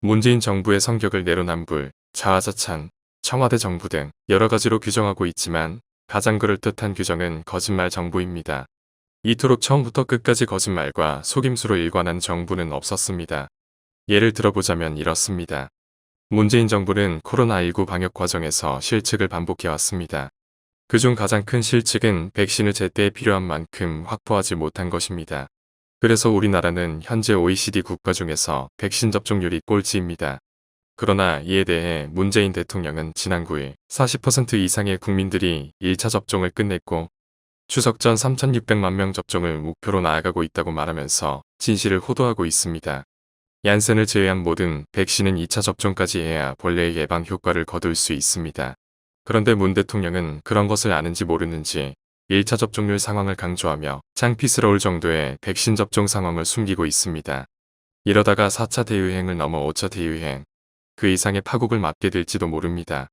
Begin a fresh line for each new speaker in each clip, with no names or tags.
문재인 정부의 성격을 내로남불, 자화자찬, 청와대 정부 등 여러 가지로 규정하고 있지만 가장 그럴듯한 규정은 거짓말 정부입니다. 이토록 처음부터 끝까지 거짓말과 속임수로 일관한 정부는 없었습니다. 예를 들어보자면 이렇습니다. 문재인 정부는 코로나19 방역 과정에서 실책을 반복해왔습니다. 그중 가장 큰 실책은 백신을 제때 필요한 만큼 확보하지 못한 것입니다. 그래서 우리나라는 현재 OECD 국가 중에서 백신 접종률이 꼴찌입니다. 그러나 이에 대해 문재인 대통령은 지난 9일 40% 이상의 국민들이 1차 접종을 끝냈고 추석 전 3,600만 명 접종을 목표로 나아가고 있다고 말하면서 진실을 호도하고 있습니다. 얀센을 제외한 모든 백신은 2차 접종까지 해야 본래의 예방 효과를 거둘 수 있습니다. 그런데 문 대통령은 그런 것을 아는지 모르는지 1차 접종률 상황을 강조하며 창피스러울 정도의 백신 접종 상황을 숨기고 있습니다. 이러다가 4차 대유행을 넘어 5차 대유행, 그 이상의 파국을 맞게 될지도 모릅니다.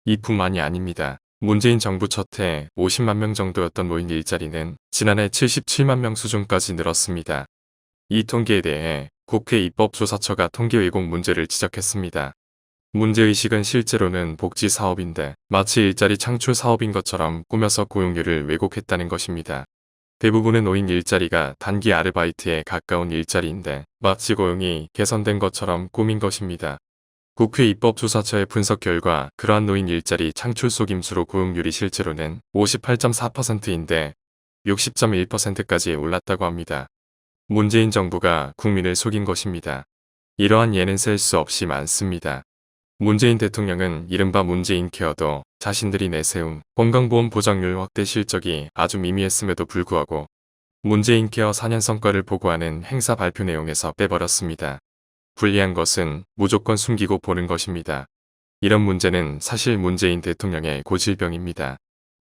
이뿐만이 아닙니다. 문재인 정부 첫 해 50만 명 정도였던 노인 일자리는 지난해 77만 명 수준까지 늘었습니다. 이 통계에 대해 국회 입법조사처가 통계 왜곡 문제를 지적했습니다. 문제의식은 실제로는 복지 사업인데 마치 일자리 창출 사업인 것처럼 꾸며서 고용률을 왜곡했다는 것입니다. 대부분의 노인 일자리가 단기 아르바이트에 가까운 일자리인데 마치 고용이 개선된 것처럼 꾸민 것입니다. 국회 입법조사처의 분석 결과 그러한 노인 일자리 창출 속임수로 고용률이 실제로는 58.4%인데 60.1%까지 올랐다고 합니다. 문재인 정부가 국민을 속인 것입니다. 이러한 예는 셀 수 없이 많습니다. 문재인 대통령은 이른바 문재인 케어도 자신들이 내세운 건강보험 보장률 확대 실적이 아주 미미했음에도 불구하고 문재인 케어 4년 성과를 보고하는 행사 발표 내용에서 빼버렸습니다. 불리한 것은 무조건 숨기고 보는 것입니다. 이런 문제는 사실 문재인 대통령의 고질병입니다.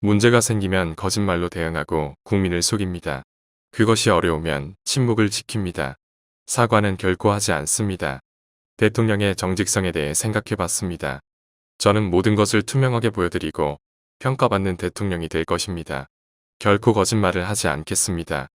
문제가 생기면 거짓말로 대응하고 국민을 속입니다. 그것이 어려우면 침묵을 지킵니다. 사과는 결코 하지 않습니다. 대통령의 정직성에 대해 생각해봤습니다. 저는 모든 것을 투명하게 보여드리고 평가받는 대통령이 될 것입니다. 결코 거짓말을 하지 않겠습니다.